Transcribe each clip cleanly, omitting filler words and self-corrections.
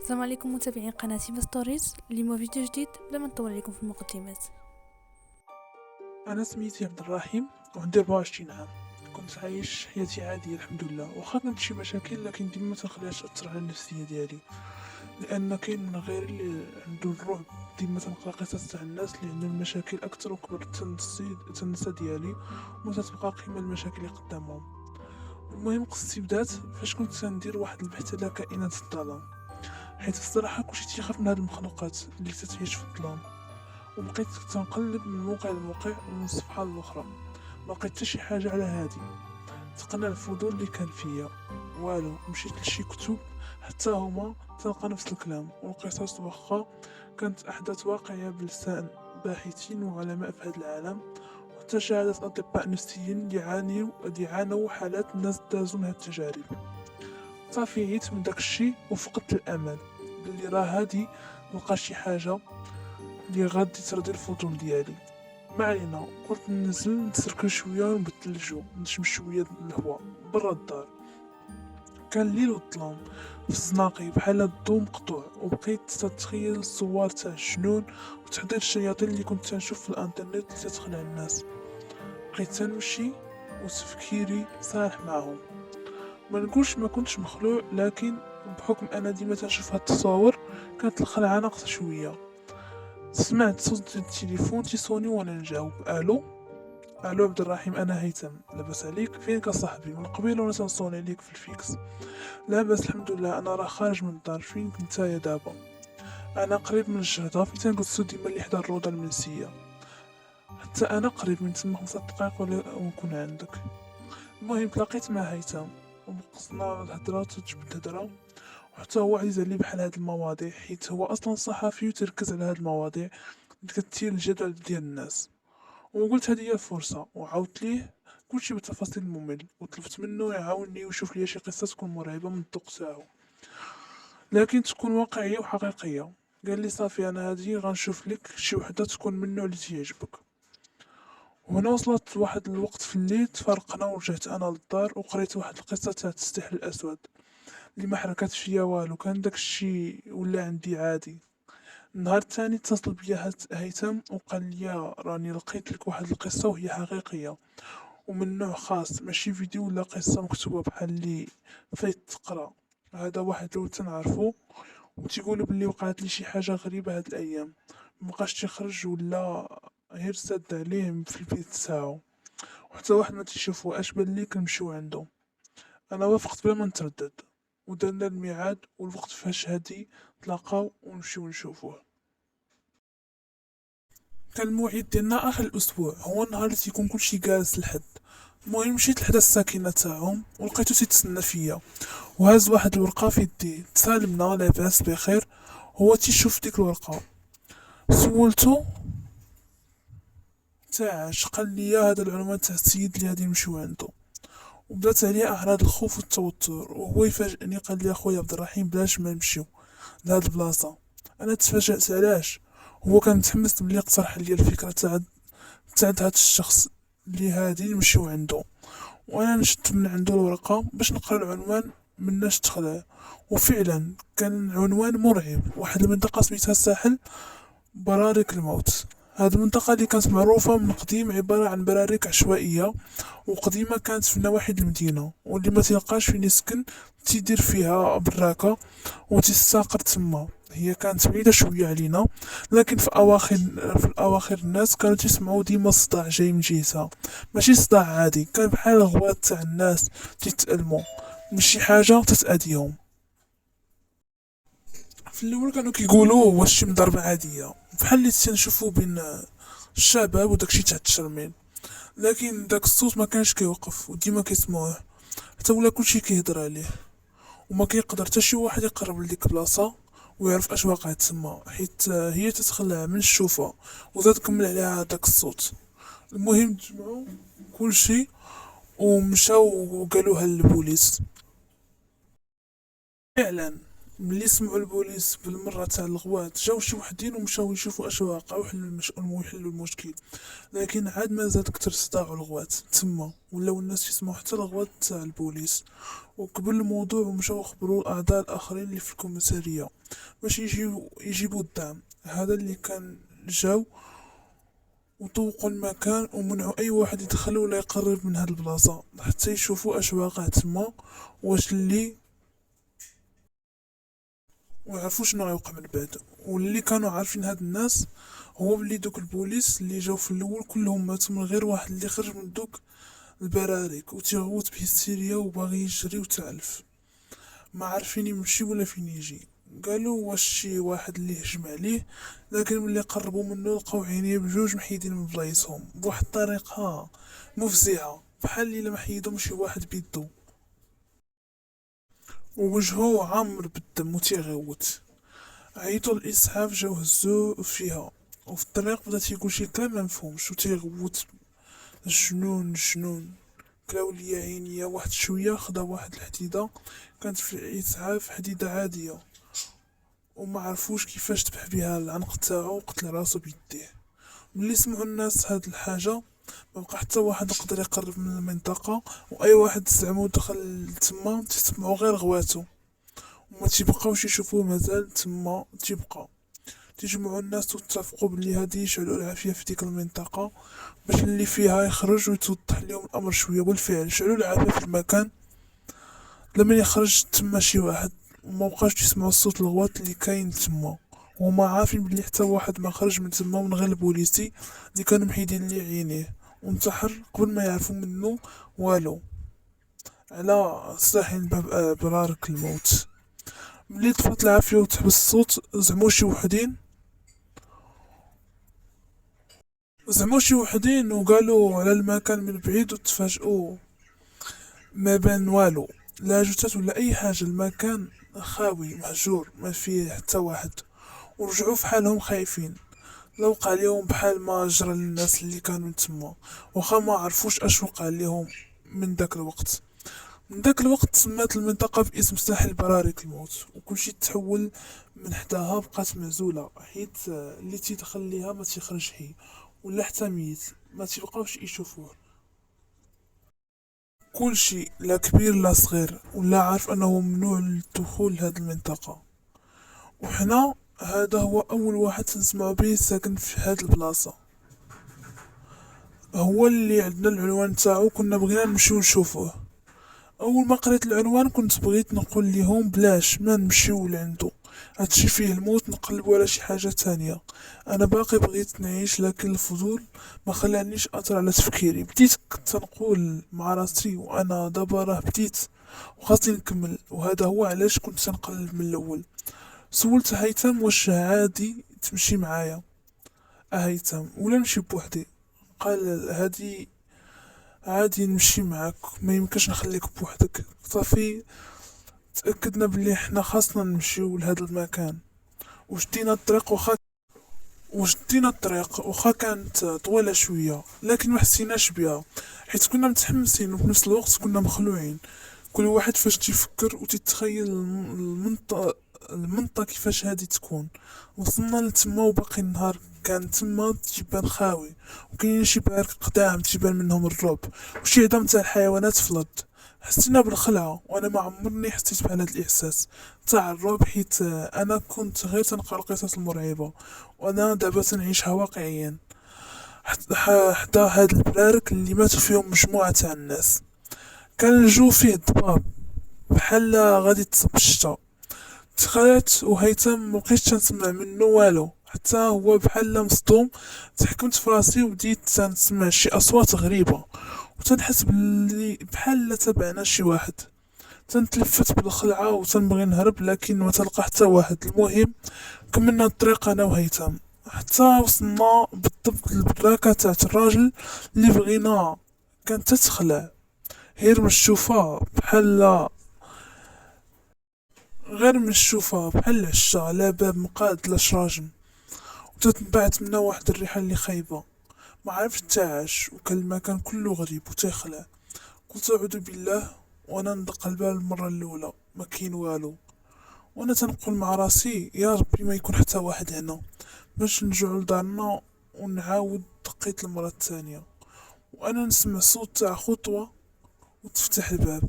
السلام عليكم متابعين قناة هبة ستوريز. اليوم فيديو جديد بلا ما نطول عليكم في المقدمات. أنا سميتي عبد الرحيم وعندي 24 عام. كنت عايش حياتي عادية الحمد لله، واخا كانت شي مشاكل لكن ديما تنخليهاش تأثر على النفسية ديالي، لأن كاين من غير اللي عنده الرعب. ديما تنقرا قصص تاع الناس اللي عندهم مشاكل أكثر وكبرت تنسى ديالي وما تتبقى قيمة المشاكل اللي قدامهم. المهم قصتي بدات فاش كنت كندير واحد البحث على كائنات الظلام، حيت الصراحة كلشي تيخاف من هاد المخلوقات اللي تتعيش في الظلام. وبقيت تنقلب من موقع لموقع ومن صفحة لأخرى، ما لقيت حتى شي حاجة على هادي. تقنع الفضول اللي كان فيا، والو مشيت لشي كتب حتى هما تلقى نفس الكلام والقصص، واخا كانت أحداث واقعية بلسان باحثين وعلماء في هذا العالم، وحتى شهادات أطباء نفسيين اللي عانوا حالات الناس دازوا من هاد التجارب. صافي عيت من داك الشي وفقدت الأمل بلي راه هادي نلقى شي حاجة اللي غادي ترضي الفضول ديالي. ما علينا، قلت ننزل نتسركل شويه ونبدل الجو، نشم شويه الهواء برا الدار. كان الليل والظلام في الزناقي بحال الضو مقطوع، وبقيت تتخيل الصور تاع الجنون وتحضير الشياطين اللي كنت تنشوف في الانترنت اللي تتخلع الناس. بقيت تنمشي وتفكيري صالح معهم. ما نقولش ما كنتش مخلوع، لكن بحكم انا ديما تنشوف هاد التصاور كانت الخلعه ناقصه شويه. سمعت صوت التليفون تيصوني وانا نجاوب. الو. الو عبد الرحيم، انا هيثم. لاباس عليك؟ فينك صاحبي؟ من قبيل وانا تنصوني عليك في الفيكس. لاباس الحمد لله، انا راه خارج من الدار. فينك نتايا دابا؟ انا قريب من الجهده، في تنقصو ديما اللي حدا الروضه المنسيه. حتى انا قريب من تما 5 دقائق ونكون عندك. المهم تلاقيت مع هيثم وبقصنا الهضره تجبد هضره، وحتى هو عزيز عليه بحال هاد المواضيع، حيت هو اصلا صحفي وتركز على هاد المواضيع اللي كتثير الجدل ديال الناس. وقلت هذه هي الفرصة، وعاودت ليه كلشي بالتفاصيل الممل، وطلبت منه يعاوني ويشوف لي شي قصة تكون مرعبة من الذوق تاعو، لكن تكون واقعية وحقيقية. قال لي صافي، انا هذه غنشوف لك شي وحدة تكون من النوع اللي تعجبك. وهنا وصلت واحد الوقت في الليل، تفرقنا ورجعت انا للدار وقريت واحد القصة تاع التستحل الاسود اللي ما حركت فيا والو. كان داك الشي ولا عندي عادي. النهار الثاني اتصل بيا هيثم وقال لي راني لقيت لك واحد القصة وهي حقيقية ومن نوع خاص، ماشي فيديو ولا قصة مكتوبة بحال اللي فايت تقرا. هذا واحد لو تنعرفو وتيقولوا بلي وقعت لي شي حاجة غريبة هاد الأيام، مبقاش تيخرج ولا غير سد عليه في البيت تاعو، وحتى واحد ما تيشوفو. اش بان لي كنمشيو عنده. انا وافقت بلا ما نتردد، ودرنا الميعاد والوقت فاش هادي تلاقاو ونمشيو نشوفوه. كان الموعد ديالنا اخر الاسبوع، هو النهار اللي تيكون كلشي جالس لحد. المهم مشيت لحدا الساكنه تاعهم ولقيتو تيتسنى فيا، وهاز واحد الورقه في يديه. تسالمنا لاباس بخير. هو تيشوف ديك الورقه، سولتو تاعش. قال لي هذا العنوان تاع السيد اللي غادي نمشيو عنده. وبدات عليه اعراض الخوف والتوتر، وهو يفاجئني قال لي اخويا عبد الرحيم بلاش ما نمشيو لهاد البلاصه. انا تفاجأت علاش. هو كان متحمس ملي اقترح لي الفكره تاع هاد الشخص اللي هادي نمشيو عنده. وانا نشد من عنده الورقه باش نقرا العنوان مناش تخلع. وفعلا كان عنوان مرعب، واحد المنطقه سميتها الساحل برارك الموت. هذه المنطقة اللي كانت معروفة من قديم عبارة عن برارك عشوائية وقديمة، كانت في نواحي المدينة، واللي ما تلقاش فين يسكن تيدير فيها براكة وتستقر تما. هي كانت بعيدة شوية علينا، لكن في الأواخر الناس كانوا تسمعوا ديما صداع جاي من جهتها. ماشي صداع عادي، كان بحال الغوات تاع الناس تتألموا، ماشي حاجة تتأذيهم. في الاول كانوا كيقولوا واش شي مضربه عاديه بحال اللي تنشوفو بين الشباب وداكشي تاع التشرمين، لكن داك الصوت ما كانش كيوقف وديما كيسمعوه، حتى ولا كلشي كيهضر عليه. وما كيقدر حتى شي واحد يقرب لديك البلاصه ويعرف اش واقع تما، حيت هي تتخلع من الشوفه وزاد كمل عليها داك الصوت. المهم تجمعوا كلشي ومشاو وقالوها للبوليس. فعلا ملي سمعوا البوليس بالمره تاع الغوات جاو شي وحدين ومشاو يشوفوا اش واقع ويحلوا المشكل. لكن عاد ما زاد كتر صداع الغوات تما، ولاو الناس يسمعوا حتى الغوات تاع البوليس، وكبر الموضوع ومشاو خبروا الاعضاء الاخرين اللي في الكوميساريه باش يجيبوا الدعم. هذا اللي كان جاو وطوقوا المكان ومنعوا اي واحد يدخل ولا يقرب من هاد البلاصه حتى يشوفوا اش واقع تما، واش اللي ويعرفوا شنو غيوقع من بعد. واللي كانوا عارفين هاد الناس هو بلي دوك البوليس اللي جاو في الاول كلهم ماتوا من غير واحد اللي خرج من دوك البراريك وتيغوت بهستيريا وباغي يجري وتعلف، ما عارفين يمشي ولا فين يجي. قالوا واش شي واحد اللي هجم عليه، لكن ملي قربوا منه لقاو عينيه بجوج محيدين من بلايصهم بواحد الطريقة مفزعة، بحال الا محيدهم شي واحد بيدو، ووجهو عامر بالدم وتيغوت. عيطوا الاسعاف جاو هزوه فيها، وفي الطريق بدا تيقول شي كلام ما مفهومش وتيغوت. جنون جنون. كلاو ليا عينيا واحد شويه، خدا واحد الحديده كانت في الاسعاف حديده عاديه، وما عرفوش كيفاش تبح بها العنق تاعو وقتل راسو بيديه. ملي سمعوا الناس هاد الحاجه ما بقى حتى واحد يقدر يقرب من المنطقه، واي واحد زعمو دخل تما تسمعوا غير غواتو وما تيبقاوش يشوفوه مازال تما تيبقى. تجمعوا الناس واتفقوا بلي هادي يشعلوا العافية في ديك المنطقة باش اللي فيها يخرج ويتوضح لهم الأمر شوية. بالفعل شعلوا العافية في المكان. لما يخرج تما شي واحد وما بقاش يسمعوا الصوت الغوات اللي كاين تما، وما عارفين بلي حتى واحد ما خرج من تما من غير البوليسي اللي كانوا محيدين ليه عينيه وانتحر قبل ما يعرفوا منه والو على ساحل باب برارك الموت. ملي طفات العافية وتحبس الصوت زعمو شي وحدين وقالوا على المكان من بعيد وتفاجئوا ما بان والو، لا جثث ولا اي حاجة. المكان خاوي مهجور ما فيه حتى واحد، ورجعوا في حالهم خايفين. لو وقع ليهم بحال ما جرى للناس اللي كانوا تما، وخا ما عرفوش اش وقع ليهم. من داك الوقت من داك الوقت تسمات المنطقة باسم ساحل برارك الموت، وكل شي تحول من حداها بقات معزولة، حيت اللي تيدخل ليها ما تيخرج هي، ولا حتى ميت ما تيبقاوش يشوفوه. كل شي لا كبير لا صغير ولا عارف انه ممنوع الدخول لهاد المنطقة. وحنا هذا هو اول واحد تنسمع به ساكن في هاد البلاصة، هو اللي عندنا العنوان تاعو كنا بغينا نمشيو نشوفوه. اول ما قريت العنوان كنت بغيت نقول ليهم بلاش ما نمشيو لعندو، هادشي فيه الموت، نقلبو على شي حاجة تانية. انا باقي بغيت نعيش لكن الفضول ما خلانيش اثر على تفكيري. بديت كنت نقول مع راسي وانا دابا راه بديت وخاصني نكمل، وهذا هو علاش كنت تنقلب من الاول. سولت هيثم واش عادي تمشي معايا هيثم ولا نمشي بوحدي. قال هادي عادي نمشي معاك، ما يمكنش نخليك بوحدك. صافي تأكدنا بلي حنا خاصنا نمشيو لهذا المكان، وشدينا الطريق كانت طويلة شوية لكن ما حسيناش بها، حيت كنا متحمسين وفي نفس الوقت كنا مخلوعين. كل واحد فاش تيفكر وتتخيل المنطقة كيفاش هادي تكون. وصلنا لتما وباقي النهار كان تما تيبان خاوي، وكاين شي بارك قدام تيبان منهم الرعب وشي عظام تاع الحيوانات في الارض. حسينا بالخلعة، وانا ما عمرني حسيت بهذا الاحساس تاع الرعب، حيت انا كنت غير تنقرا القصص المرعبة، وانا دابا تنعيشها واقعيا حدا هاد البرارك اللي ماتوا فيهم مجموعة تاع الناس. كان الجو فيه ضباب بحال غادي تصب الشتا. تخيلت وهيثم مبقيتش تنسمع منه والو، حتى هو بحال مصدوم. تحكمت في راسي وبديت تنسمع شي اصوات غريبه، وتنحس بلي بحال تبعنا شي واحد. تنتلفت بالخلعه وتنبغي نهرب لكن ما تلقى حتى واحد. المهم كملنا الطريق انا وهيثم حتى وصلنا بالضبط للبراكه تاعت الراجل اللي بغينا. كانت تتخلع غير من الشوفة بحال العشا على باب مقاد لشراجم. وتتبعت منا واحد الريحة اللي خايبة ما عرفت تاعش، وكان المكان كله غريب وتيخلع. قلت اعوذ بالله وانا ندق الباب المرة الاولى ما كاين والو، وانا تنقول مع راسي يا ربي ما يكون حتى واحد هنا، باش نرجعو لدارنا ونعاود دقيت المرة الثانية، وانا نسمع صوت تاع خطوة وتفتح الباب.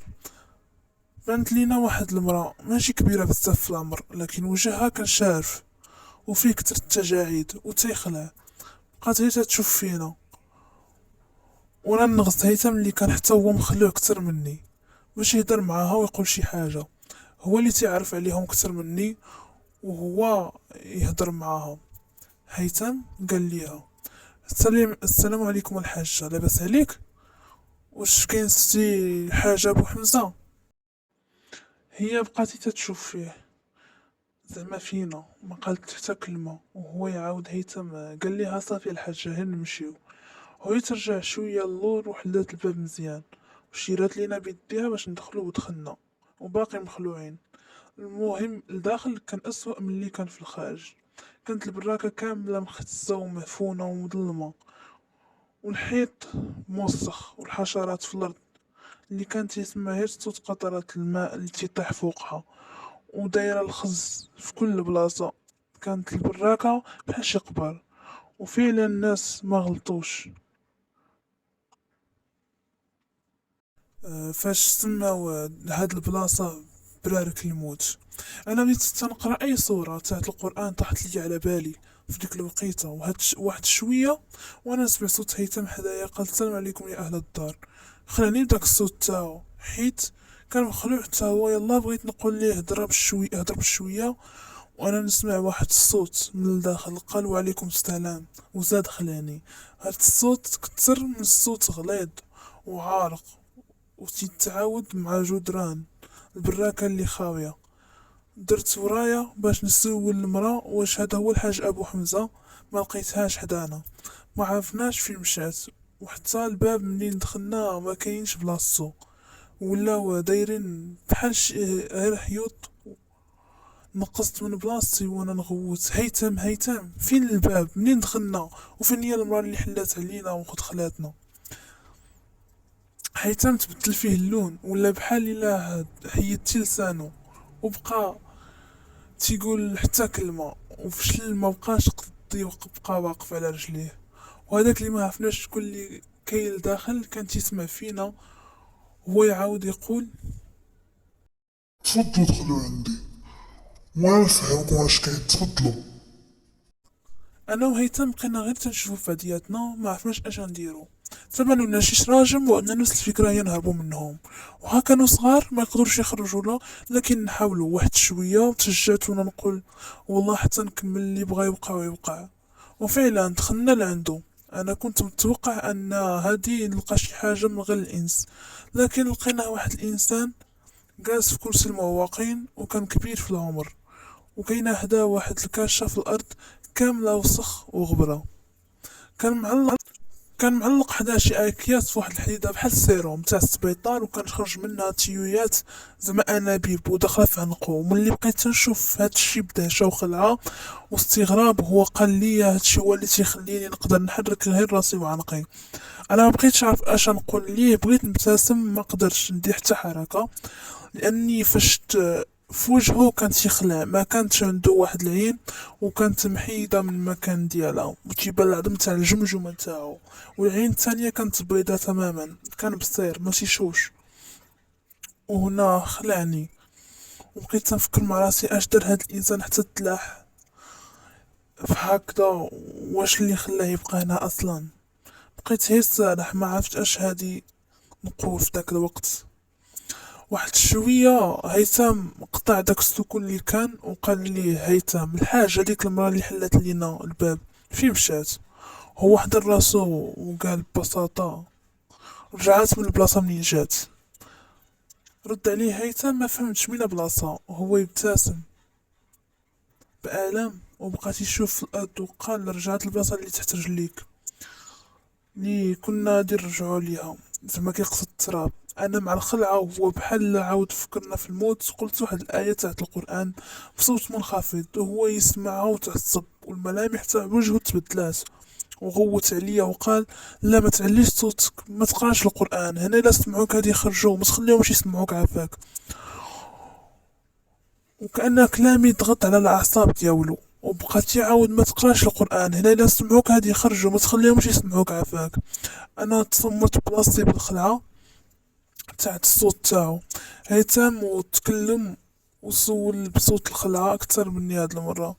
بانت لينا واحد المرأة ماشي كبيرة بزاف في العمر، لكن وجهها كان شارف وفيه كتر التجاعيد وتيخلع. بقات هي تشوف فينا، وانا نغص هيثم اللي كان حتى هو مخلوع كتر مني باش يهدر معاها ويقول شي حاجة. هو اللي تعرف عليهم كتر مني وهو يهدر معاها. هيثم قال ليها السلام عليكم الحاجة، لاباس عليك؟ واش كاين ستي حاجة بو حمزة؟ هي بقات تتشوف فيه زعما فينا، ما قالت حتى كلمة. وهو يعاود هيثم قال ليها صافي الحاجة هل نمشيو. وهي ترجع شوية اللور وحلات الباب مزيان وشيرات لينا بيديها باش ندخلو ودخلنا وباقي مخلوعين. المهم الداخل كان أسوأ من اللي كان في الخارج. كانت البراكة كاملة مختزة ومعفونة ومظلمة، والحيط موسخ والحشرات في الأرض اللي كانت يسمع غير صوت قطرات الماء اللي تيطيح فوقها، ودايرة الخز في كل بلاصة. كانت البراكة بحال شي قبر، وفعلا الناس ما غلطوش. فاش سماو هاد البلاصة برارك الموت، انا بديت تنقرا اي صورة تاعت القرآن طاحت لي على بالي في ديك الوقيته. واحد شوية وانا سمعت صوت هيثم حدايا قال السلام عليكم يا اهل الدار. خلاني بداك الصوت تاعو حيت كان مخلوع حتى هو. يلا بغيت نقول ليه هضر بشوية وانا نسمع واحد الصوت من الداخل قال وعليكم السلام، وزاد خلاني. هاد الصوت كتر من الصوت غليظ وعارق وتتعاود مع جدران البراكة اللي خاوية. درت ورايا باش نسول المرا واش هذا هو الحاج ابو حمزة، ما لقيتهاش حدانا، ما عرفناش فين مشات. وحتى الباب منين دخلنا ما كاينش بلاصتو، ولاو دايرين بحال غير حيوط. نقصت من بلاصتي وانا نغوت هيثم فين الباب منين دخلنا، وفين هي المرا اللي حلات علينا ودخلاتنا. هيثم تبدل فيه اللون ولا بحال الا حيدتي لسانو، وبقى تيقول حتى كلمة، وفشل ما بقاش قدي بقى واقف على رجليه. وهذاك اللي ما عرفناش شكون اللي كاين لداخل كان تيسمع فينا، هو يعاود يقول تفضلوا دخلوا عندي وانا نفهمكم واش كاين، تفضلوا. انا وهيثم بقينا غير تنشوفو فادياتنا ما عرفناش اش نديرو. ثمن ولا شي شراجم وعندنا نفس الفكره هي نهربوا منهم. وها كانوا صغار ما يقدروش يخرجونا، لكن نحاولوا واحد شويه وتشجعت وانا نقول والله حتى نكمل اللي بغا يوقع ويوقع. وفعلا دخلنا لعندو. انا كنت متوقع ان هادي نلقى شي حاجه من غير الانس، لكن لقينا واحد الانسان جالس في كرسي المواقين وكان كبير في العمر، وكاينه حدا واحد الكاشة في الارض كامله وسخ وغبره. كان معلق كان معلق حدا شي اكياس في واحد الحديده بحال السيروم تاع السبيطار، وكان خرج منها تيويات زعما انابيب وداخله في عنقو. وملي بقيت تنشوف هادشي بدهشه وخلعه واستغراب، هو قال لي هادشي هو اللي تيخليني نقدر نحرك غير راسي وعنقي. انا ما بقيتش عارف اش نقول ليه، بغيت نبتسم ما قدرتش ندير حتى حركه، لاني فشت في وجهه كانت يخلع، ما كانتش عنده واحد العين وكانت محيدة من المكان ديالها، وتيبان العظم تاع الجمجمة تاعو. والعين الثانية كانت بيضة تماما، كان بصير ماشي شوش. وهنا خلعني، وبقيت تنفكر مع راسي اش دار هاد الانسان حتى تلاح في هكذا، واش اللي خلاه يبقى هنا اصلا. بقيت هي سارح ما عرفت اش هادي نقول في داك الوقت. واحد شوية هيثم قطع داك السكون اللي كان وقال لي هيثم الحاجة ديك المرا اللي حلت لينا الباب فين مشات؟ هو حضر راسو وقال ببساطة رجعت من البلاصة منين جات. رد عليه هيثم ما فهمتش من بلاصة، وهو يبتسم بألم وبقى يشوف في الأرض وقال رجعت البلاصة اللي تحت رجليك اللي كنا غادي نرجعو ليها، زعما كيقصد التراب. انا مع الخلعه وهو بحال عاود فكرنا في الموت قلت واحد الايه تاعت القران بصوت منخفض وهو يسمعها وتعصب، والملامح تاع وجهه تبدلات، وغوت عليا وقال لا ما تعليش صوتك، ما تقراش القران هنا، لا سمعوك غادي يخرجوا، ما تخليهمش يسمعوك عافاك. وكأن كلامي ضغط على الاعصاب ديالو، وبقى تيعاود ما تقراش القران. هنا الا سمعوك غادي يخرجوا، ما تخليهمش يسمعوك عافاك. انا تصمت بلاصتي بالخلعه تاع الصوت تاعو، هيثم وتكلم وصول بصوت الخلعه اكثر مني هاد المره.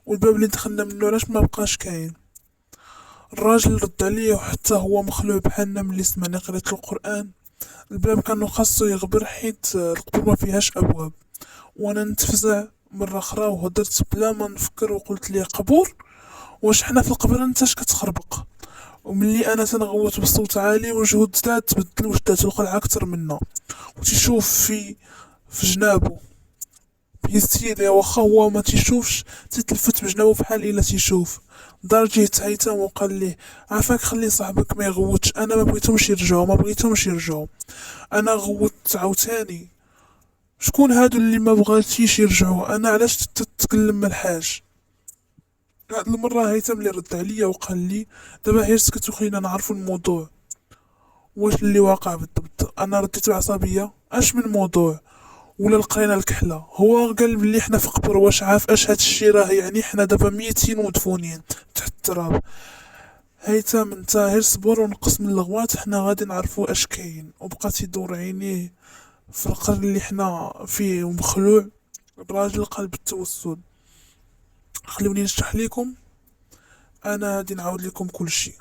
والباب اللي دخلنا منه علاش ما بقاش كاين. الراجل رد عليا وحتى هو مخلوع بحالنا ملي سمعني قريت القران. الباب كانوا خاصو يغبر حيت القبور ما فيهاش ابواب. وانا نتفزع مرة اخرى وهدرت بلا ما نفكر وقلت ليه قبور؟ واش حنا في القبر انتاش كتخربق؟ وملي انا تنغوت بصوت عالي وجهود زاد تبدل وجدات القلعة اكثر منا، وتشوف في جنابو بيستيريا واخا هو ما تيشوفش، تتلفت بجنابو بحال الا تيشوف. دار جهة هيثم وقال ليه عافاك خلي صاحبك ما يغوتش، انا ما بغيتهمش يرجعوا، ما بغيتهمش يرجعوا. انا غوت عاوتاني. شكون هادو اللي ما بغاتيش يرجعوا؟ انا علاش تتكلم من الحاج؟ هاد المره هيثم اللي رد عليا وقال لي دابا غير سكت وخلينا نعرفوا الموضوع واش اللي واقع بالضبط. انا رديت بعصبيه اش من موضوع ولا لقينا الكحله؟ هو قال بلي حنا في قبر، واش عارف اش هاد الشي؟ راه يعني حنا دابا ميتين ومدفونين تحت التراب. هيثم انت غير صبر ونقص من الغوات، حنا غادي نعرفوا اش كاين. وبقات يدور عينيه في القرن اللي حنا فيه ومخلوع. الراجل قال بالتوسل خلوني نشرح لكم، انا غادي نعاود لكم كل شيء.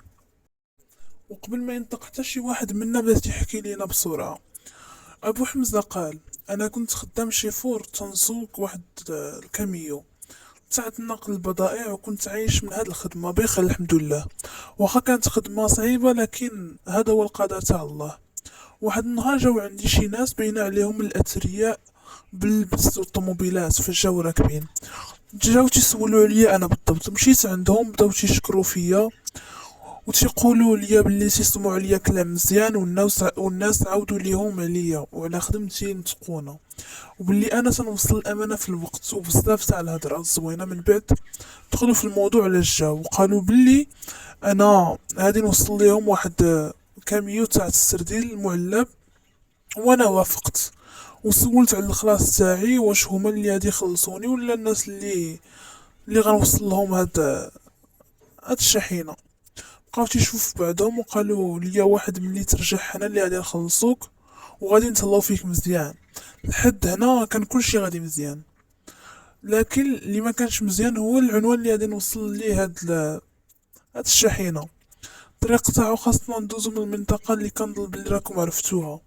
وقبل ما ينطق حتى شي واحد منا بدا يحكي لينا بسرعه. ابو حمزه قال انا كنت خدام شيفور تنسوق واحد الكاميو تاع نقل البضائع، وكنت عايش من هاد الخدمه بخير الحمد لله. واخا كانت خدمه صعيبه لكن هذا هو القدر تاع الله. واحد النهار جاو عندي شي ناس باين عليهم الاثرياء باللبس والطوموبيلات فجاو راكبين. جاو تيسولوا عليا انا بالضبط، مشيت عندهم بداو تيشكروا فيا وتيقولوا ليا بلي تيسمعوا عليا كلام مزيان، والناس عاودوا ليهم عليا وعلى خدمتي متقونه، وباللي انا تنوصل الامانه في الوقت. وبزاف تاع الهضره الزوينه من بعد دخلوا في الموضوع على الجو وقالوا بلي انا غادي نوصل ليهم واحد كاميو تاع السردين المعلب. وانا وافقت وسولت على الخلاص تاعي واش هما اللي غادي يخلصوني ولا الناس اللي غنوصل لهم هاد الشحينه. بقاو تيشوف بعضهم وقالوا ليا واحد ملي ترجع حنا اللي غادي نخلصوك وغادي نتهلاو فيك مزيان. لحد هنا كان كلشي غادي مزيان، لكن اللي ما كانش مزيان هو العنوان اللي غادي نوصل ليه هاد الشحينه. الطريق تاعو خاصنا ندوزو من المنطقه اللي كنظن بلي راكم عرفتوها.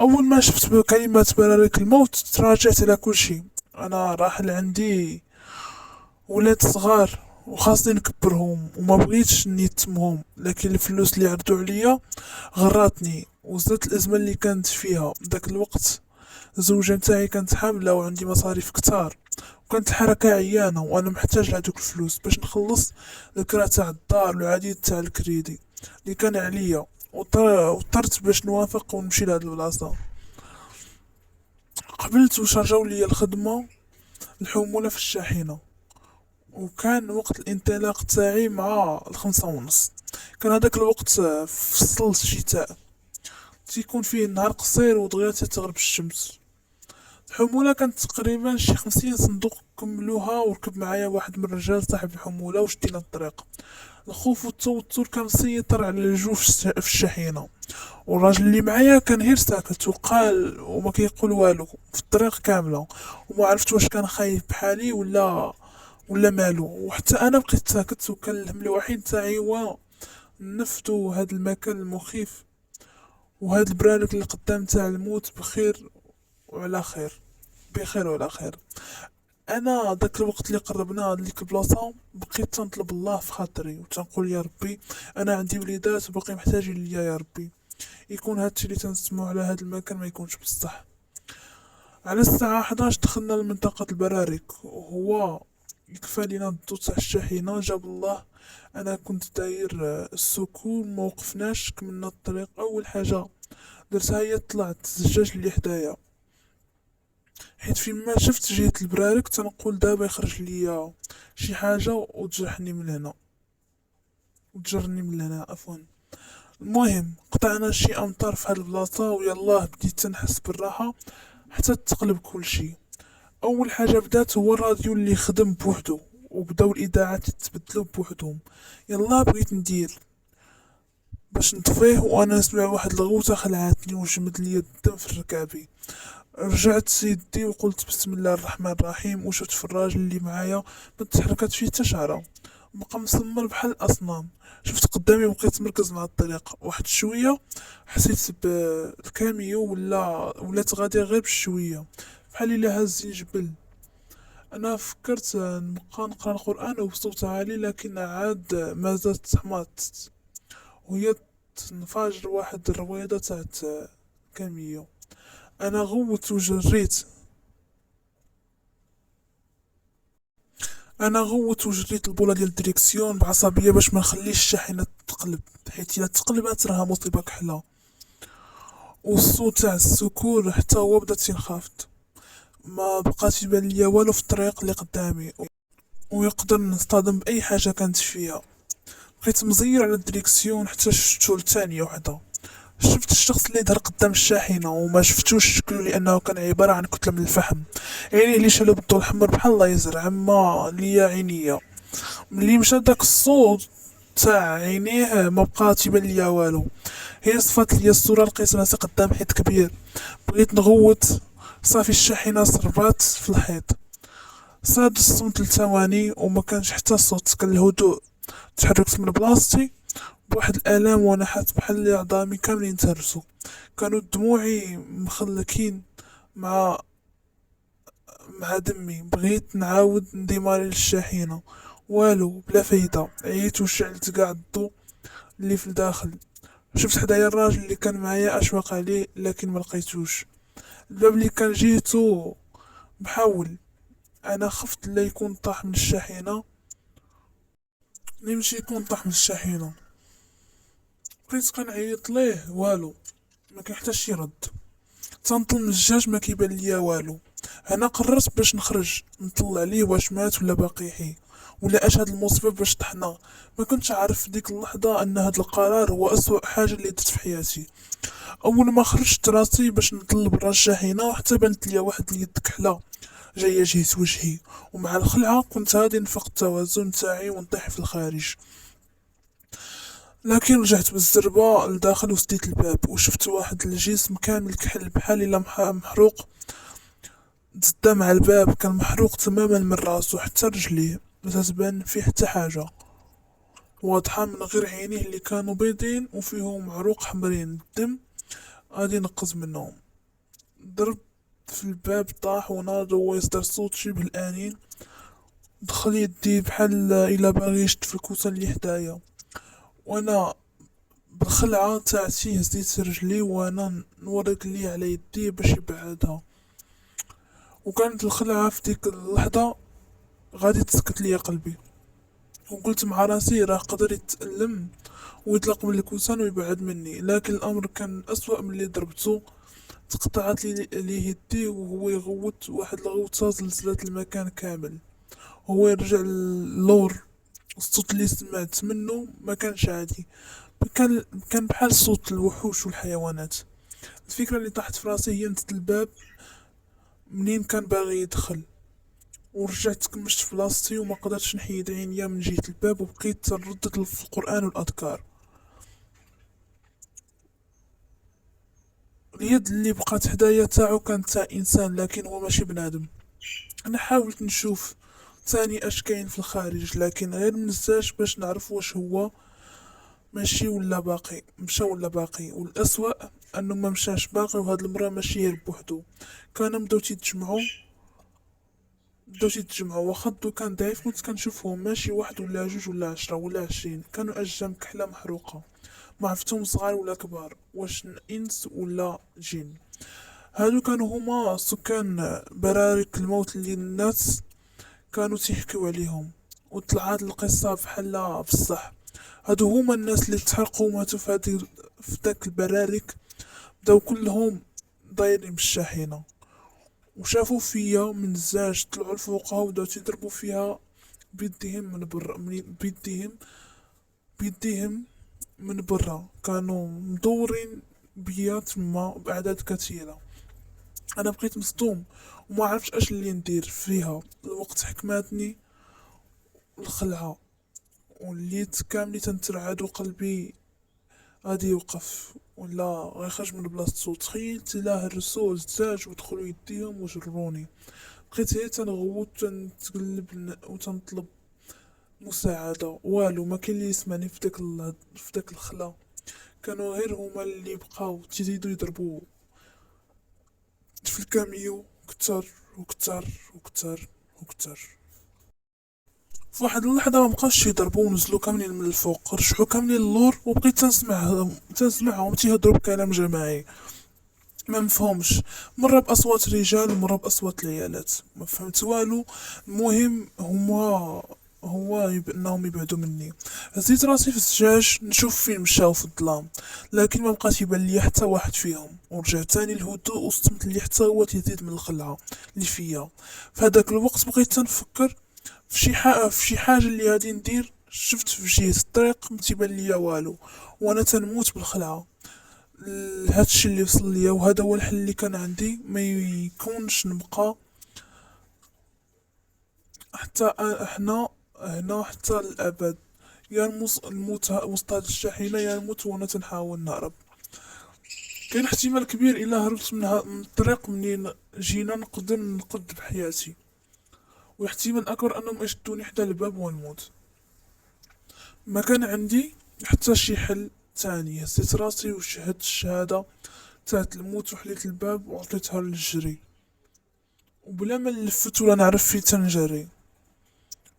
اول ما شفت كلمات براريك الموت تراجعت على كل شيء. انا راحل عندي ولاد صغار وخاصني نكبرهم وما بغيتش نيتمهم، لكن الفلوس اللي عرضوا عليا غراتني وزدت الازمه اللي كانت فيها داك الوقت. الزوجه نتاعي كانت حامله وعندي مصاريف كتار، وكانت الحركه عيانه وانا محتاج لهادوك الفلوس باش نخلص الكرا تاع الدار والعديد تاع الكريدي اللي كان عليا. واضطرت باش نوافق ونمشي لهاد البلاصه. قبلت وشرجوا لي الخدمه الحموله في الشاحنه، وكان وقت الانطلاق تاعي مع 5:30. كان هذاك الوقت في فصل الشتاء تيكون فيه النهار قصير ودغيا تغرب الشمس. الحمولة كانت تقريبا شي 50 صندوق كملوها، وركب معايا واحد من الرجال صاحب الحمولة وشدينا الطريق. الخوف والتوتر كان مسيطر على الجو في الشاحنة، والراجل اللي معايا كان غير ساكت وقال وما كيقول والو في الطريق كاملة، وما عرفت واش كان خايف بحالي ولا مالو. وحتى انا بقيت ساكت، وكان الهم الوحيد تاعي هو نفدو هاد المكان المخيف وهاد البرارك اللي قدام تاع الموت بخير وعلى خير، بخير وعلى خير. انا داك الوقت اللي قربنا لديك البلاصه بقيت تنطلب الله في خاطري وتنقول يا ربي انا عندي وليدات وباقي محتاجين ليا، يا ربي يكون هادشي اللي تنسمعو على هاد المكان ما يكونش بصح. على الساعه 11 دخلنا لمنطقه البرارك، وهو يكفى لينا الضو تاع الشاحنه. جاب الله انا كنت داير السكون، موقفناش كملنا الطريق. اول حاجه درتها هي طلعت الزجاج اللي حدايا، حيت فيما شفت جهة البرارك تنقول دابا يخرج ليا شي حاجة وتجرحني من هنا وتجرني من هنا عفوا. المهم قطعنا شي امتار في هاد البلاصة، ويلاه بديت تنحس بالراحة حتى تقلب كل شي. اول حاجه بدات هو الراديو اللي خدم بوحدو، وبداو الاذاعات يتبدلوا بوحدهم. يلا بغيت ندير باش نطفيه، وانا نسمع واحد الغوته خلعتني وجمد لي الدم في ركابي. رجعت سيدي وقلت بسم الله الرحمن الرحيم، وشفت في الراجل اللي معايا ما تحركت فيه حتى شعره، بقى مسمر بحال الاصنام. شفت قدامي وبقيت مركز مع الطريق. واحد شويه حسيت بالكاميو ولات غاديه غير بشويه، بحال الا هازين جبل. انا فكرت نبقى نقرا القران وبصوت عالي، لكن عاد ما زالت حماقت، وهي تنفجر واحد الرويضه تاعت كاميو. انا غوت وجريت انا غوت وجريت البوله ديال الدريكسيون بعصبيه باش ما نخليش الشاحنه تقلب، حيت الا تقلبات راها مصيبه كحله. والصوت تاع السكور حتى هو بدات ينخافت. ما بقاش يبان ليا والو في الطريق اللي قدامي، ويقدر نصطدم باي حاجه كانت فيها. بقيت مزير على الدريكسيون حتى شفتو لثانيه وحده. شفت الشخص اللي ظهر قدام الشاحنة، وما شفتوش شكله لأنه كان عبارة عن كتلة من الفحم. عينيه اللي شالو بالضو الأحمر بحال الله يزرع عما ليا عينيا. ملي مشى داك الصوت تاع عينيه ما بقى تيبان ليا والو. هي صفات ليا الصورة، لقيت راسي قدام حيط كبير. بغيت نغوت، صافي الشاحنة صربات في الحيط. صاد الصمت لثواني وما كانش حتى صوت، كان الهدوء. تحركت من بلاصتي بواحد الالام، وانا حاسس بحال اللي عظامي كاملين تهرسوا. كانوا دموعي مخلكين مع دمي. بغيت نعاود نديماري للشاحنة، والو بلا فايدة. عييت وشعلت قاع الضو اللي في الداخل. شفت حدايا الراجل اللي كان معايا، اشفق عليه لكن ما لقيتوش. الباب اللي كان جيتو بحاول. انا خفت لا يكون طاح من الشاحنة، نمشي يكون طاح من الشاحنة. بقيت كنعيط ليه والو، ما كان حتى شي رد. تنطل من الجاج ما كيبان ليا والو. انا قررت باش نخرج نطلع عليه واش مات ولا باقي حي، ولا اش هاد المصيبه باش طحنا. ما كنتش عارف في ديك اللحظه ان هاد القرار هو اسوأ حاجه اللي درت في حياتي. اول ما خرجت راسي باش نطل برا الشاحنه، حتى بانت ليا واحد اليد كحله جايه جهه وجهي، ومع الخلعه كنت غادي نفقد التوازن تاعي ونطيح في الخارج. لكن رجعت بالزربة لداخل وسديت الباب، وشفت واحد الجسم كامل كحل بحال الا محروق. تزدا مع الباب، كان محروق تماما من راسو حتى رجليه، ما تبان فيه حتى حاجة واضحة من غير عينيه اللي كانوا بيضين وفيهم عروق حمرين. الدم غادي ينقز منهم. ضرب في الباب، طاح وناض وهو يصدر صوت شبه الآنين. دخل يدي بحال الا باغي يشد في الكوسة اللي حدايا، وانا بالخلعة تاعتي هزيت رجلي وانا نورق لي على يدي باش يبعدها. وكانت الخلعة في ديك اللحظة غادي تسكت لي قلبي، وقلت مع راسي راه قدر يتألم ويطلق من الكوسان ويبعد مني. لكن الامر كان اسوأ من اللي ضربته. تقطعت لي يدي وهو يغوت واحد الغوطة زلزلت المكان كامل. هو يرجع للور. الصوت اللي سمعت منه ما كانش عادي، كان بحال صوت الوحوش والحيوانات. الفكرة اللي طاحت في راسي هي نسيت الباب منين كان باغي يدخل، ورجعت كمشت في بلاصتي وما قدرتش نحيد عينيا من جهة الباب، وبقيت نردد في القرآن والأذكار. اليد اللي بقات حدايا تاعو كانت تاع انسان، لكن هو ماشي بنادم. انا حاولت نشوف تاني اش كاين في الخارج، لكن غير منزاش باش نعرف واش هو ماشي ولا باقي، مشى ولا باقي. والاسوأ انه ما مشاش باقي، وهاد المرة ماشي غير بوحدو. كانوا بداو تيتجمعوا. واخا الضو كان ضعيف كنت كنشوفهم ماشي واحد ولا جوج ولا 10 ولا 20. كانوا اشجام كحلة محروقة، ما عرفتهم صغار ولا كبار، واش انس ولا جن. هادو كانوا هما سكان برارك الموت اللي الناس كانوا تيحكيو عليهم، وطلعت القصة بحال بصح. هادو هما الناس اللي تحرقوا وماتوا في داك البرارك. بداو كلهم دايرين بالشاحنة، وشافوا فيا من الزاج. طلعوا لفوقها وبداو تيضربوا فيها بيديهم من برا، بيديهم من برا. كانوا مدورين بيا تما بأعداد كثيرة. انا بقيت مصدوم وما عرفتش اش اللي ندير فيها. الوقت حكماتني الخلعة، وليت كاملي تنترعد وقلبي غادي يوقف ولا غيخرج من بلاصتو. تخيلت لا هرسو الزاج ودخلوا يديهم وجروني. بقيت غير تنغوت وتنتقلب وتنطلب مساعدة، والو ما كاين اللي يسمعني في داك الخلا. كانوا غير هما اللي بقاو تيزيدو يضربوا في الكاميو كتر وكتر وكتر وكتر. في واحد اللحظة ما بقاوش يضربوا ونزلوا كاملين من الفوق، رجعوا كاملين للور، وبقيت تنسمعهم تيهضروا بكلام جماعي ما مفهومش، مرة بأصوات رجال ومرة بأصوات العيالات، ما فهمت والو. المهم هو انهم يبعدوا مني. هزيت راسي في الزجاج نشوف فين مشاو في الظلام، لكن ما بقاش يبان لي حتى واحد فيهم، ورجعت تاني الهدوء وصمت اللي حتى هو تزيد من الخلعة اللي فيا. في هذاك الوقت بقيت تنفكر في شي حاجة اللي غادي ندير. شفت في جهة الطريق متيبان ليا والو، وانا تنموت بالخلعة. هادشي اللي وصل ليا، وهذا هو الحل اللي كان عندي، ما يكونش نبقى حتى احنا هنا حتى الابد. يا الموت وسط هاد الشاحنة، يا نموت وانا تنحاول نهرب. كاين احتمال كبير الا هربت من الطريق منين جينا نقدر نقد بحياتي، واحتمال اكبر انهم يشدوني حدا الباب ونموت. ما كان عندي حتى شي حل تاني. هزيت راسي وشهدت الشهادة تاعت الموت وحليت الباب وعطيتها للجري، وبلا ما نلفت ولا نعرف فين تنجري.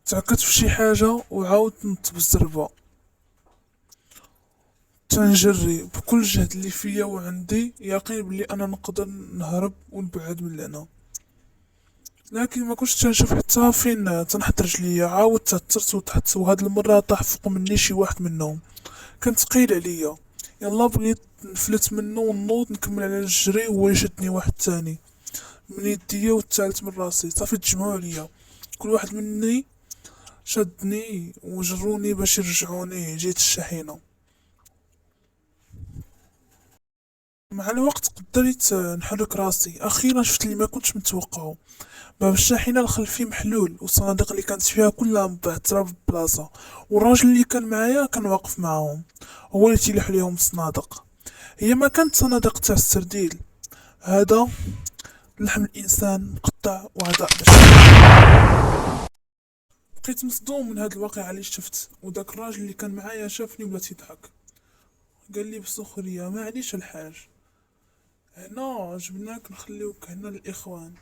تعكت في شي حاجة وعاودت نط بالزربة تنجري بكل جهد اللي فيا، وعندي يقين بلي انا نقدر نهرب ونبعد من هنا. لكن ما كنتش تنشوف حتى فين تنحط رجليا. عاودت تعثرت وتحت، وهاد المرة طاح فوق مني شي واحد منهم، كان ثقيل عليا. يلا بغيت نفلت منه ونوض نكمل على الجري، وهو يشدني واحد تاني من يديا والثالث من راسي، صافي تجمعوا عليا. كل واحد مني شدني وجروني باش يرجعوني جيت الشاحنة. مع الوقت قدرت نحرك راسي، اخيرا شفت اللي ما كنتش متوقعه. باب الشاحنة الخلفي محلول، والصناديق اللي كانت فيها كلها مبعثرة بالبلاصة، والراجل اللي كان معايا كان واقف معاهم، هو اللي تيليح ليهم الصناديق. هي ما كانت صناديق تاع السرديل، هذا لحم الانسان مقطع واعضاء بشرية. بقيت مصدوم من هاد الواقعة اللي شفت، وداك الراجل اللي كان معايا شافني وبدا تيضحك، قال لي بسخرية معليش الحاج، هنا جبناك نخليوك هنا للاخوان.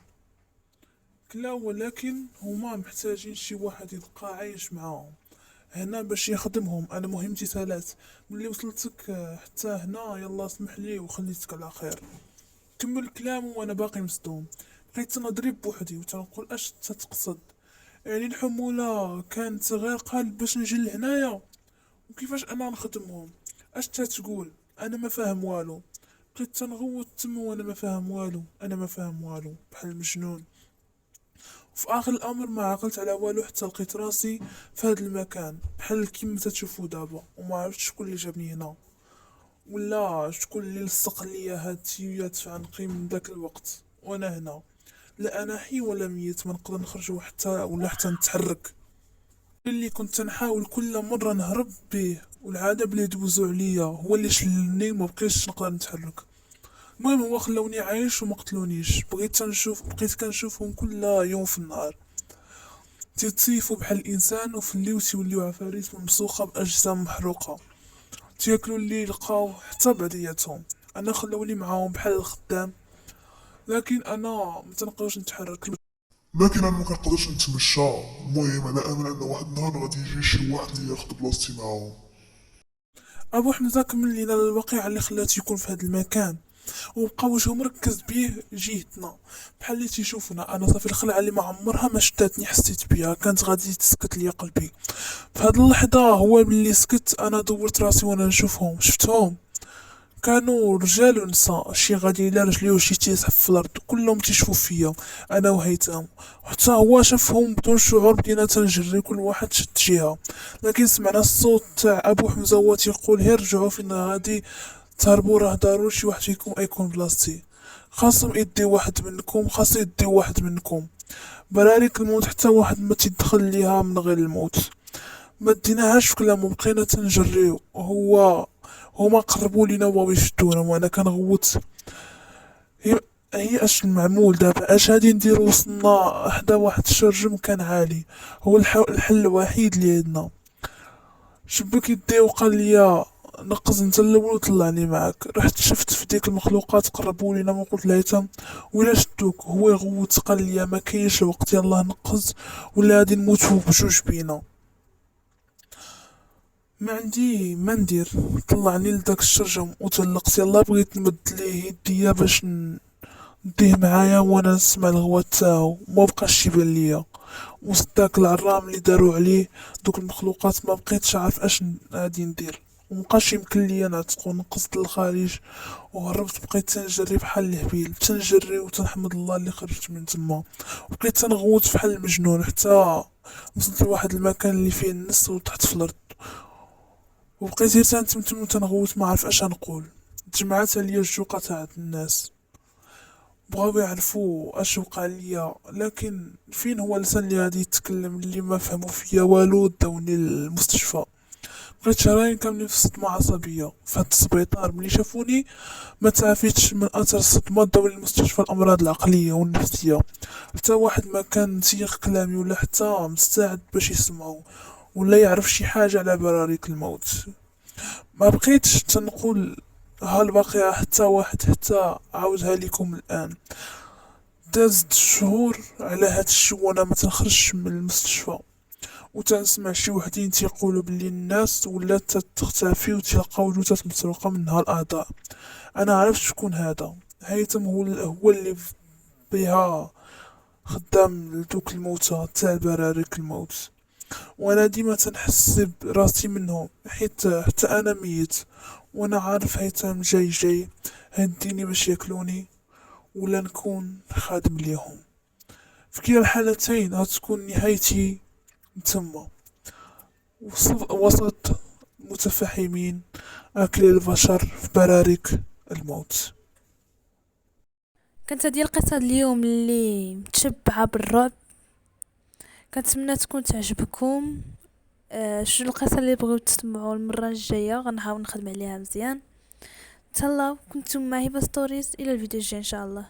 لا، ولكن هما محتاجين شي واحد يبقى عايش معاهم هنا باش يخدمهم. انا مهمتي ثلاث، ملي وصلتك حتى هنا يلا اسمح لي وخليتك على خير. كمل كلامه وانا باقي مصدوم. بقيت تنضرب بوحدي وتنقول اش تتقصد، يعني الحمولة كانت غير قالب باش نجي لهنايا، وكيفاش انا نخدمهم؟ اش تتقول؟ انا ما فاهم والو. بقيت تنغوت تما وانا ما فاهم والو، انا ما فاهم والو بحال المجنون. في اخر الامر ما عقلت على والو حتى لقيت راسي في هذا المكان بحال كيما تتشوفوا دابا، وما عرفتش شكون اللي جابني هنا ولا شكون اللي لصق ليا هاد التيويات في عنقي من داك الوقت وانا هنا. لا انا حي ولا ميت، ما نقدر نخرج حتى نتحرك. اللي كنت نحاول كل مره نهرب به والعذاب اللي دوزو عليا هو اللي شلني وما بقيتش نقدر نتحرك. المهم هو خلوني عايش وما قتلونيش. بقيت كنشوفهم كل يوم في النهار تيتصيفوا بحال الانسان، وفي الليل تيوليو عفاريت ممسوخه باجسام محروقه، تياكلوا اللي لقاو حتى بعضياتهم. انا خلوني معاهم بحال الخدام، لكن انا متنقدرش نتحرك. لكن انا ما كنقدرش نتمشى. المهم على امل ان واحد النهار غادي يجي شي واحد اللي ياخد بلاصتي معاهم. ابو حمزه كمل لينا الواقعه اللي خلات يكون في هذا المكان، وبقى وجهه مركز بيه جهتنا بحال اللي تيشوفنا. انا صافي الخلعه اللي ما عمرها ما شداتني حسيت بها، كانت غادي تسكت ليا قلبي. في هاد اللحظه هو باللي سكت انا دورت راسي وانا نشوفهم. شفتهم كانوا رجال ونساء، شي غادي على رجليه وشي تيزحف في الارض، كلهم تيشوفوا فيا انا وهيثم. حتى هو شافهم بدون شعور، بدينا تنجري كل واحد شد جهه، لكن سمعنا الصوت تاع ابو حمزه هو تيقول هي رجعوا فين غادي تهربوا، راه ضروري شي واحد فيكم يكون بلاصتي. خاصهم يدي واحد منكم براريك الموت، حتى واحد ما تيدخل ليها من غير الموت. ما ديناهاش في كلامهم، بقينا تنجريو. هما قربوا لينا وبغاو يشدونا وانا كنغوت. هي هي اش المعمول دابا؟ اش غادي نديرو؟ وصلنا حدا واحد الشرجم كان عالي، هو الحل الوحيد اللي عندنا. شبك يديه وقال لي نقز انت الاول وطلعني معاك. رحت شفت في ديك المخلوقات قربوا لينا وقلت لها ولا شدوك. هو يغوت قال لي ما كاينش الوقت، يلاه نقز ولا غادي نموتو بجوج بينا. ما عندي ما ندير، طلعني لداك الشرجم وتلقت. يلا بغيت نمد ليه يديا باش نديه معايا وانا نسمع الغوات تاعو، ما بقاش يبان ليا. وسط داك العرام اللي داروا عليه دوك المخلوقات ما بقيتش عارف اش غادي ندير. ومبقاش يمكن ليا نعتقو. نقصت للخارج وهربت، بقيت تنجري بحال الهبيل، تنجري وتنحمد الله اللي خرجت من تما. وبقيت تنغوت بحال المجنون حتى وصلت لواحد المكان اللي فيه النس وتحت في الارض. وبقيت غير تنتمتم وتنغوت ما عارف اش نقول. تجمعات عليا الجوقة تاع الناس، بغاو يعرفوا اش وقع ليا، لكن فين هو اللسان اللي غادي يتكلم؟ اللي ما فهموا فيا والو داوني للمستشفى. بقيت شهرين كاملين في صدمة عصبية في هاد السبيطار. ملي شافوني ما تعافيتش من اثر الصدمة، داوني لمستشفى الامراض العقلية والنفسية. حتى واحد ما كان مسيخ كلامي ولا حتى مستعد باش يسمعو ولا يعرف شي حاجة على براريك الموت. ما بقيتش تنقول ها الباقية حتى واحد، حتى عاودها لكم الآن. دازت شهور على هاد الشي وانا ما تنخرجش من المستشفى، وتنسمع شي وحدين تيقولوا بلي الناس ولات تختفي وتلقى وجوتات مسروقة منها الأعضاء. أنا عرفت شكون هذا. هيثم هو اللي بها خدام لدوك الموتى تاع البراريك الموت. وانا ديما تنحس براسي منهم، حيت حتى انا ميت وانا عارف هيثم جاي هديني باش ياكلوني ولا نكون خادم ليهم. في كلا الحالتين هتكون نهايتي تما وسط متفحمين اكل البشر في براريك الموت. كانت هذه القصة اليوم اللي متشبعة بالرعب. كنتمنى تكون تعجبكم. شنو القصة اللي بغيو تسمعوا المرة الجاية غنحاول نخدم عليها مزيان. تهلاو، كنتم معي بستوريز. الى الفيديو الجاي ان شاء الله.